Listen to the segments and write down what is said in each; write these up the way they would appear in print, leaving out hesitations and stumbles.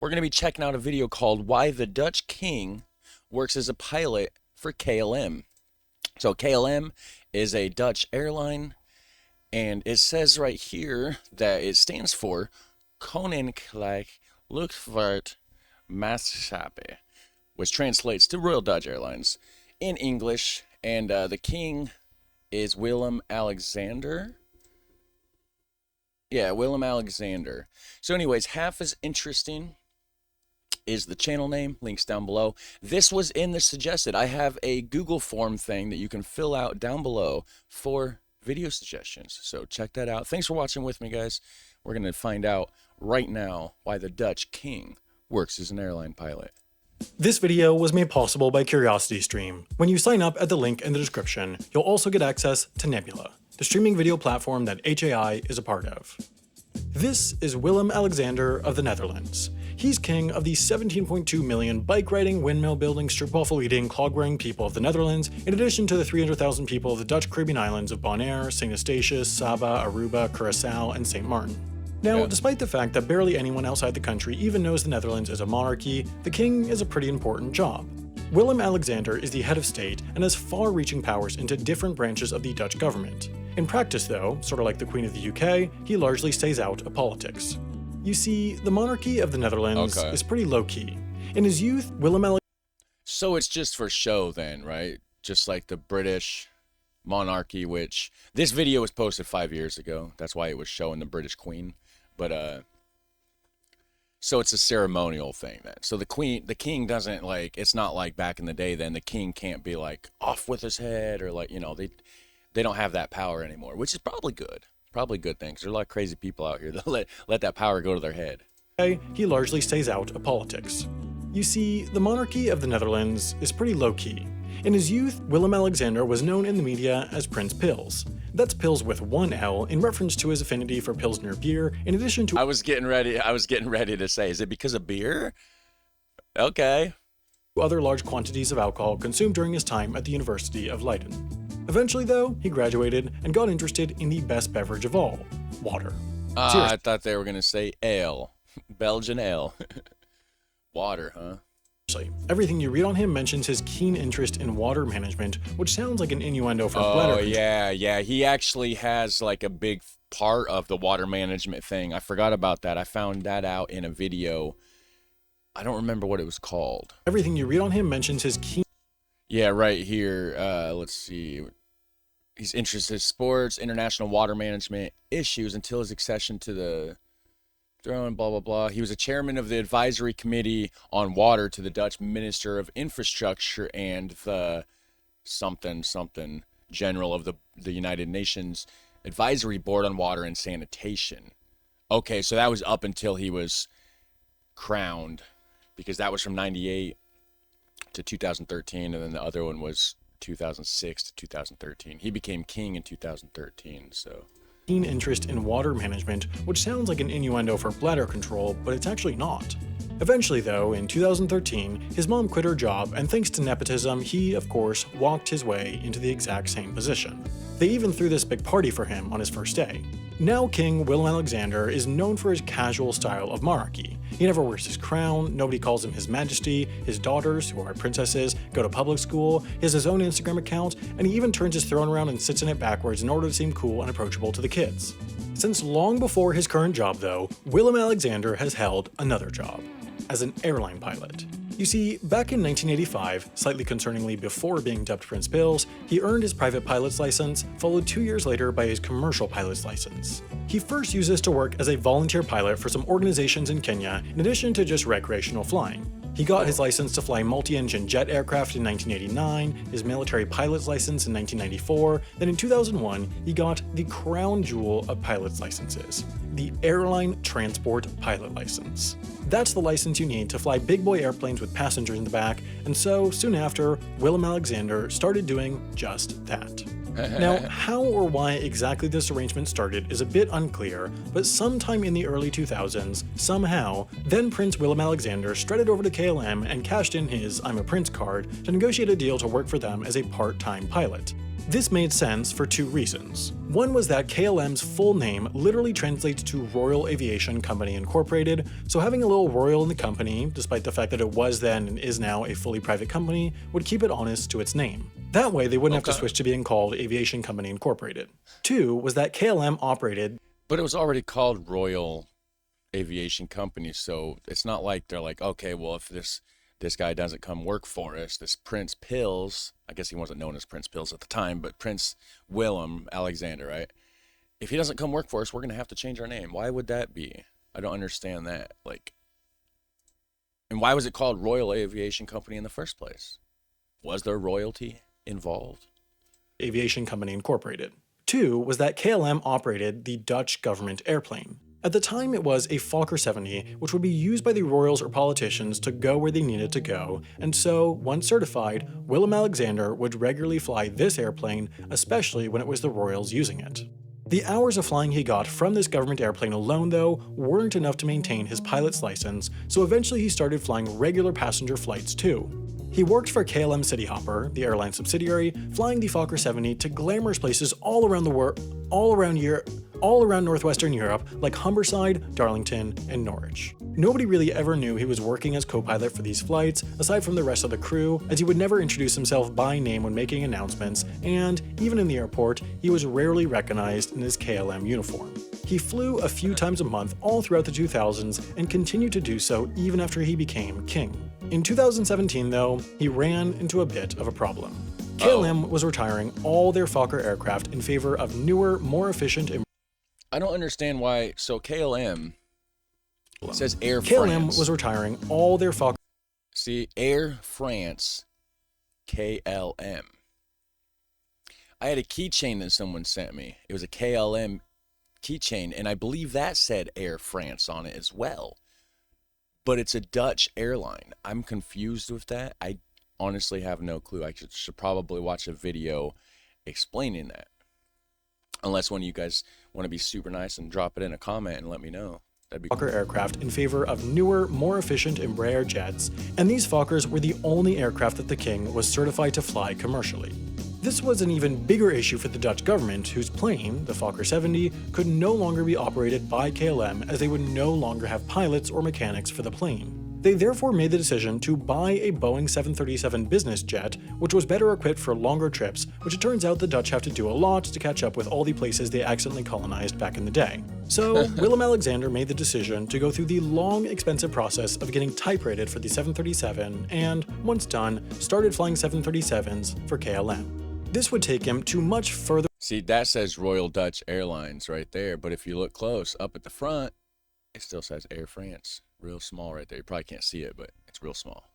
We're going to be checking out a video called Why the Dutch King Works as a Pilot for KLM. So KLM is a Dutch airline, and it says right here that it stands for Koninklijke Luchtvaartmaatschappij, which translates to Royal Dutch Airlines in English, and the king is Willem-Alexander. Yeah, Willem-Alexander. So anyways, half as interesting is the channel name, links down below. This was in the suggested. I have a Google form thing that you can fill out down below for video suggestions. So check that out. Thanks for watching with me, guys. We're going to find out right now why the Dutch king works as an airline pilot. This video was made possible by CuriosityStream. When you sign up at the link in the description, you'll also get access to Nebula, the streaming video platform that HAI is a part of. This is Willem-Alexander of the Netherlands. He's king of the 17.2 million bike-riding, windmill-building, stroopwafel-eating, clog-wearing people of the Netherlands, in addition to the 300,000 people of the Dutch Caribbean islands of Bonaire, St. Eustatius, Saba, Aruba, Curaçao, and St. Martin. Now, despite the fact that barely anyone outside the country even knows the Netherlands is a monarchy, the king is a pretty important job. Willem-Alexander is the head of state and has far-reaching powers into different branches of the Dutch government. In practice, though, sort of like the Queen of the UK, he largely stays out of politics. You see, the monarchy of the Netherlands is pretty low-key. In his youth, Willem-Alexander... So it's just for show then, right? Just like the British monarchy, which... This video was posted 5 years ago. That's why it was showing the British Queen. But, so it's a ceremonial thing then. So the king doesn't, like, it's not like back in the day then. The king can't be, like, off with his head or, like, you know, they don't have that power anymore, which is probably good. Probably a good thing, because there's a lot of crazy people out here that let that power go to their head. He largely stays out of politics. You see, the monarchy of the Netherlands is pretty low-key. In his youth, Willem-Alexander was known in the media as Prince Pils. That's Pils with one L, in reference to his affinity for Pilsner beer, in addition to... I was getting ready to say, is it because of beer? Okay. Other large quantities of alcohol consumed during his time at the University of Leiden. Eventually, though, he graduated and got interested in the best beverage of all, water. I thought they were going to say ale. Belgian ale. Water, huh? Everything you read on him mentions his keen interest in water management, which sounds like an innuendo for bladder control. Yeah. He actually has like a big part of the water management thing. I forgot about that. I found that out in a video. I don't remember what it was called. Everything you read on him mentions his keen... Yeah, right here. Let's see. He's interested in sports, international water management issues until his accession to the throne, blah, blah, blah. He was a chairman of the advisory committee on water to the Dutch Minister of Infrastructure and the something general of the United Nations Advisory Board on Water and Sanitation. Okay, so that was up until he was crowned, because that was from 98 to 2013, and then the other one was 2006 to 2013. He became king in 2013, so... Keen interest in water management, which sounds like an innuendo for bladder control, but it's actually not. Eventually, though, in 2013, his mom quit her job, and thanks to nepotism, he, of course, walked his way into the exact same position. They even threw this big party for him on his first day. Now King Willem-Alexander is known for his casual style of monarchy. He never wears his crown, nobody calls him His Majesty, his daughters, who are princesses, go to public school, he has his own Instagram account, and he even turns his throne around and sits in it backwards in order to seem cool and approachable to the kids. Since long before his current job, though, Willem-Alexander has held another job, as an airline pilot. You see, back in 1985, slightly concerningly before being dubbed Prince Pils, he earned his private pilot's license, followed 2 years later by his commercial pilot's license. He first used this to work as a volunteer pilot for some organizations in Kenya, in addition to just recreational flying. He got his license to fly multi-engine jet aircraft in 1989, his military pilot's license in 1994, then in 2001, he got the crown jewel of pilot's licenses, the Airline Transport Pilot License. That's the license you need to fly big boy airplanes with passengers in the back, and so, soon after, Willem-Alexander started doing just that. Now, how or why exactly this arrangement started is a bit unclear, but sometime in the early 2000s, somehow, then Prince Willem-Alexander strutted over to KLM and cashed in his I'm a Prince card to negotiate a deal to work for them as a part-time pilot. This made sense for two reasons. One was that KLM's full name literally translates to Royal Aviation Company Incorporated, so having a little royal in the company, despite the fact that it was then and is now a fully private company, would keep it honest to its name. That way they wouldn't have to switch to being called Aviation Company Incorporated. Two was that KLM operated... But it was already called Royal Aviation Company, so it's not like they're like, okay, well, if this guy doesn't come work for us, this Prince Pills, I guess he wasn't known as Prince Pills at the time, but Prince Willem-Alexander, right? If he doesn't come work for us, we're going to have to change our name. Why would that be? I don't understand that. And why was it called Royal Aviation Company in the first place? Was there royalty involved? Aviation Company Incorporated. Two was that KLM operated the Dutch government airplane. At the time, it was a Fokker 70, which would be used by the royals or politicians to go where they needed to go, and so, once certified, Willem-Alexander would regularly fly this airplane, especially when it was the royals using it. The hours of flying he got from this government airplane alone, though, weren't enough to maintain his pilot's license, so eventually he started flying regular passenger flights too. He worked for KLM Cityhopper, the airline subsidiary, flying the Fokker 70 to glamorous places all around northwestern Europe, like Humberside, Darlington, and Norwich. Nobody really ever knew he was working as co-pilot for these flights, aside from the rest of the crew, as he would never introduce himself by name when making announcements, and, even in the airport, he was rarely recognized in his KLM uniform. He flew a few times a month all throughout the 2000s and continued to do so even after he became king. In 2017, though, he ran into a bit of a problem. KLM was retiring all their Fokker aircraft in favor of newer, more efficient and... I don't understand why. So KLM says Air KLM France. was retiring all their Fokker... See, Air France, KLM. I had a keychain that someone sent me. It was a KLM keychain, and I believe that said Air France on it as well. But it's a Dutch airline. I'm confused with that. I honestly have no clue. I should probably watch a video explaining that. Unless one of you guys want to be super nice and drop it in a comment and let me know. That'd be cool. Fokker aircraft in favor of newer, more efficient Embraer jets, and these Fokkers were the only aircraft that the king was certified to fly commercially. This was an even bigger issue for the Dutch government, whose plane, the Fokker 70, could no longer be operated by KLM as they would no longer have pilots or mechanics for the plane. They therefore made the decision to buy a Boeing 737 business jet, which was better equipped for longer trips, which it turns out the Dutch have to do a lot to catch up with all the places they accidentally colonized back in the day. So, Willem-Alexander made the decision to go through the long, expensive process of getting type rated for the 737 and, once done, started flying 737s for KLM. This would take him to much further... See, that says Royal Dutch Airlines right there, but if you look close, up at the front, it still says Air France. Real small right there. You probably can't see it, but it's real small.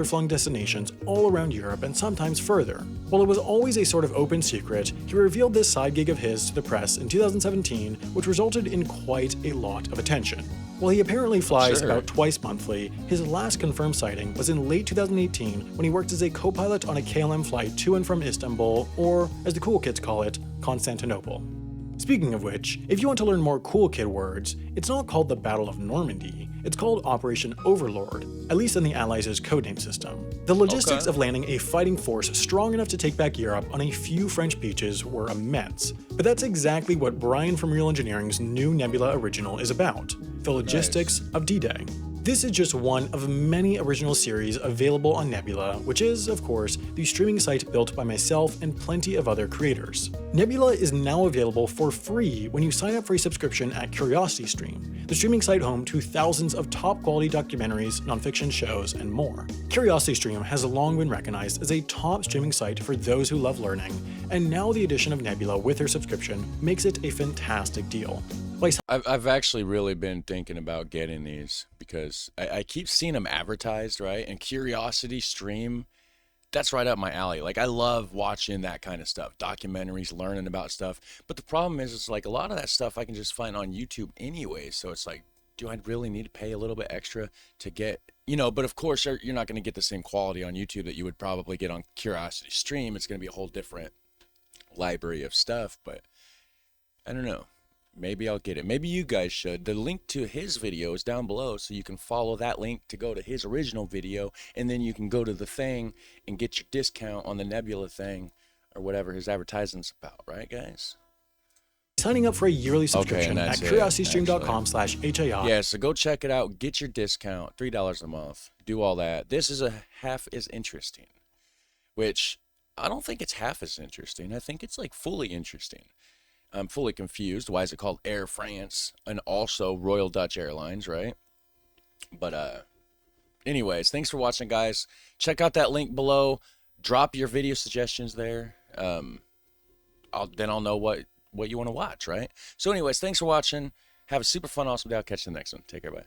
...flung destinations all around Europe and sometimes further. While it was always a sort of open secret, he revealed this side gig of his to the press in 2017, which resulted in quite a lot of attention. While he apparently flies about twice monthly, his last confirmed sighting was in late 2018 when he worked as a co-pilot on a KLM flight to and from Istanbul, or, as the cool kids call it, Constantinople. Speaking of which, if you want to learn more cool kid words, it's not called the Battle of Normandy, it's called Operation Overlord, at least in the Allies' codename system. The logistics of landing a fighting force strong enough to take back Europe on a few French beaches were immense, but that's exactly what Brian from Real Engineering's new Nebula original is about, the logistics of D-Day. This is just one of many original series available on Nebula, which is, of course, the streaming site built by myself and plenty of other creators. Nebula is now available for free when you sign up for a subscription at CuriosityStream, the streaming site home to thousands of top-quality documentaries, nonfiction shows, and more. CuriosityStream has long been recognized as a top streaming site for those who love learning, and now the addition of Nebula with their subscription makes it a fantastic deal. I've actually really been thinking about getting these because I keep seeing them advertised, right? And Curiosity Stream, that's right up my alley. Like, I love watching that kind of stuff, documentaries, learning about stuff. But the problem is, it's like a lot of that stuff I can just find on YouTube anyway. So it's like, do I really need to pay a little bit extra to get, but of course you're not going to get the same quality on YouTube that you would probably get on Curiosity Stream. It's going to be a whole different library of stuff, but I don't know. Maybe I'll get it. Maybe you guys should. The link to his video is down below, so you can follow that link to go to his original video, and then you can go to the thing and get your discount on the Nebula thing or whatever his advertisement's about, right, guys? Signing up for a yearly subscription at that's it, curiositystream.com/HAI. Yeah, so go check it out. Get your discount, $3 a month. Do all that. This is a half as interesting, which I don't think it's half as interesting. I think it's like fully interesting. I'm fully confused. Why is it called Air France and also Royal Dutch Airlines, right? But anyways, thanks for watching, guys. Check out that link below. Drop your video suggestions there. I'll know what you want to watch, right? So anyways, thanks for watching. Have a super fun, awesome day. I'll catch you in the next one. Take care, bye.